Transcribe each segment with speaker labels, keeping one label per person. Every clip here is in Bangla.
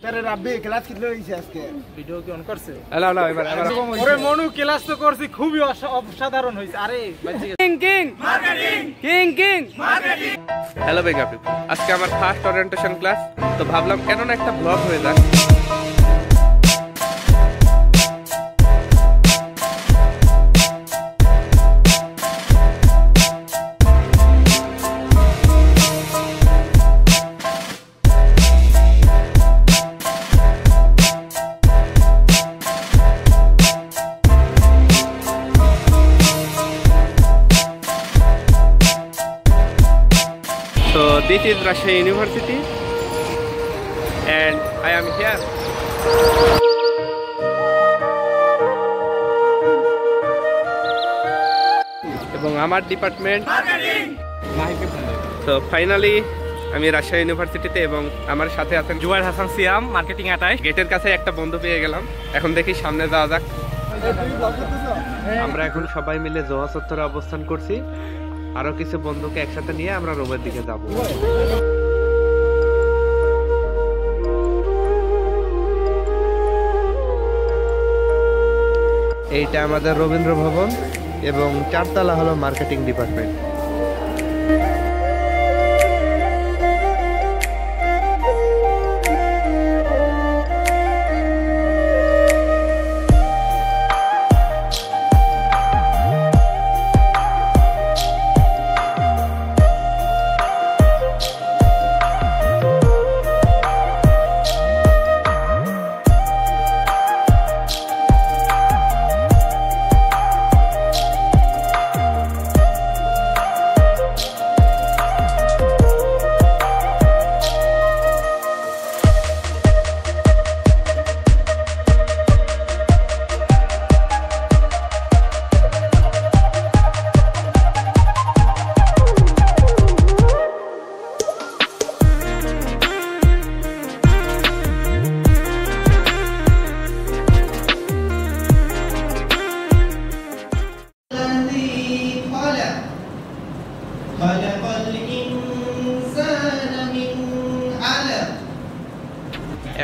Speaker 1: তারে রাব্বি ক্লাস কিলো হইছে আজকে
Speaker 2: ভিডিও কি অন করছে
Speaker 1: এলাও এবার
Speaker 2: ওরে মনু ক্লাস তো করছি খুবই অসাধারণ হইছে আরে
Speaker 3: কিং মার্কেটিং হ্যালো বেগা পিপল আজকে আমার ফার্স্ট ওরিয়েন্টেশন ক্লাস তো ভাবলাম কেন না একটা ব্লগ হয়ে যাক So this is Rajshahi University and I am here. এবং আমার ডিপার্টমেন্ট মার্কেটিং। তো ফাইনালি আমি রাজশাহী ইউনিভার্সিটিতে এবং আমার সাথে আছেন
Speaker 2: জুয়ার হাসান সিয়াম মার্কেটিং আটাই।
Speaker 3: গেটের কাছে একটা বন্ধু পেয়ে গেলাম, এখন দেখি সামনে যাওয়া যাক। আমরা এখন সবাই মিলে জোয়া চত্বরে অবস্থান করছি, আরো কিছু বন্ধুকে একসাথে নিয়ে আমরা রুমের দিকে যাব। এইটা আমাদের রবীন্দ্র ভবন এবং চারতলা হলো মার্কেটিং ডিপার্টমেন্ট।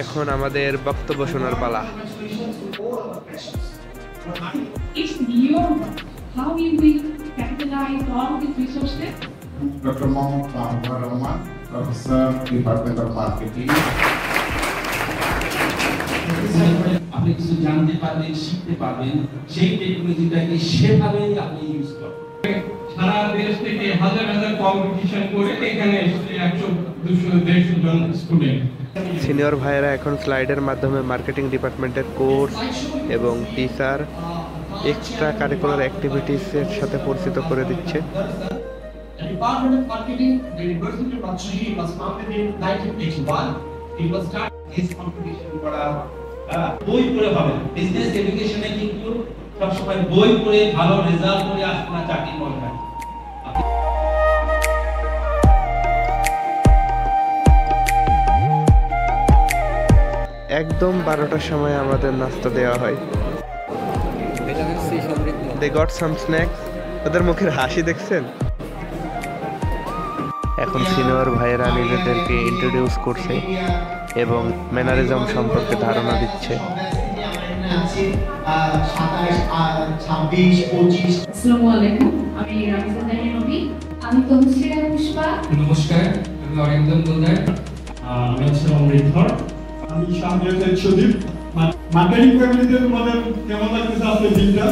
Speaker 3: এখন আমাদের বক্তব্য শোনার পালা।
Speaker 4: Dr. Mohammad Mahbub Rahman, Professor, Department of Marketing.
Speaker 5: আপনি কিছু জানতে পারবেন, শিখতে পারবেন, সেই টেকনোলজিটাকে সেভাবেই আপনি ইউজ করবেন। সারা দেশ থেকে হাজার হাজার কম্পিটিশন করে এখানে এসেছে 100-200-150 জন স্টুডেন্ট।
Speaker 3: সিনিয়র ভাইয়েরা এখন স্লাইডের মাধ্যমে মার্কেটিং ডিপার্টমেন্টের কোর্স এবং টিচার এক্সট্রা কারিকুলার অ্যাক্টিভিটিসের সাথে পরিচিত করে দিচ্ছে।
Speaker 5: The Department of Marketing, the University of Rajshahi was founded in 1981. It was started this competition করা বই পড়ে হবে। বিজনেস এডুকেশনে কিন্তু সবসময় বই পড়ে ভালো রেজাল্ট করে আসবে না, চাকরি করবে না।
Speaker 3: একদম 12টার সময় আমাদের নাস্তা দেওয়া হয়। They got some snacks. ওদের মুখের হাসি দেখছেন? এখন সিনিয়র ভাইয়েরা নিজেদেরকে ইন্ট্রোডিউস করছে এবং ম্যানারিজম সম্পর্কে ধারণা দিচ্ছে।
Speaker 6: আসসালামু আলাইকুম, আমি রামিজা জাহিন নবী। আমি তনুশ্রী পুষ্পা।
Speaker 5: নমস্কার, আমি অরিন্দম গোলদার। আমি হচ্ছে অমৃতধর।
Speaker 7: আমি শামীম সুদীপ। মার্কেটিং ফ্যামিলিতে তোমাদের কেমন লাগতেছে আজকে দিনটা?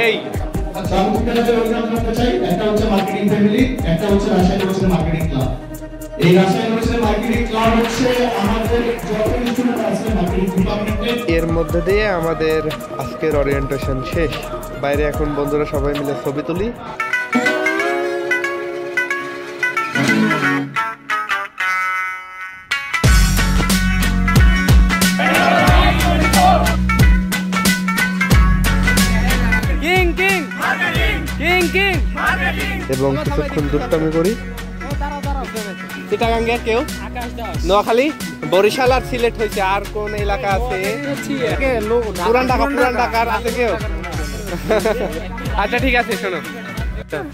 Speaker 3: এই
Speaker 7: আচ্ছা, আমি তোমাদের ওয়েলকাম করতে চাই। একটা হচ্ছে মার্কেটিং ফ্যামিলি, একটা হচ্ছে রাজশাহী ইউনিভার্সিটি মার্কেটিং ক্লাব। এই রাজশাহী ইউনিভার্সিটি মার্কেটিং ক্লাব হচ্ছে আমাদের যত স্টুডেন্ট আছে মার্কেটিং ডিপার্টমেন্টে।
Speaker 3: এর মধ্যে দিয়ে আমাদের আজকের ওরিয়েন্টেশন শেষ। বাইরে এখন বন্ধুরা সবাই মিলে ছবি তুলি। এবং কিছুক্ষণ দুষ্টামি করি। চিটাগাঙ্গের কেউ নোয়াখালী, বরিশাল আর সিলেট হয়েছে, আর কোন এলাকা আছে? পুরান ঢাকার আছে কেউ? আচ্ছা ঠিক আছে, শোনো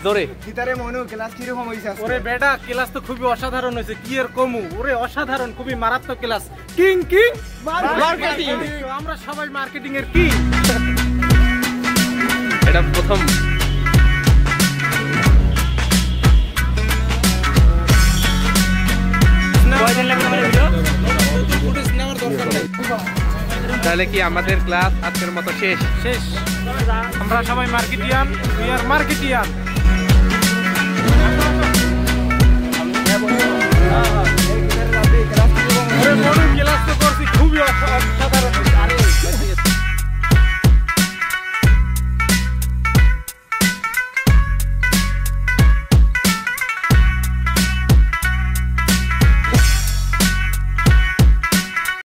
Speaker 3: জোরে
Speaker 1: কিতারে মনু ক্লাস কি রকম হইছে আজকে?
Speaker 2: ওরে বেটা ক্লাস তো খুবই অসাধারণ হয়েছে, কি এর কমু, ওরে অসাধারণ, খুবই মারাত্মক ক্লাস। কিং মার্কেটিং, আমরা সবাই মার্কেটিং এর কিং।
Speaker 3: এটা প্রথম তাহলে কি আমাদের ক্লাস আজকের মতো শেষ?
Speaker 2: শেষ। আমরা সবাই মার্কেটিয়ান, উই আর মার্কেটিয়ান। ওরে মনু ক্লাস তো করছি খুবই অসাধারণ।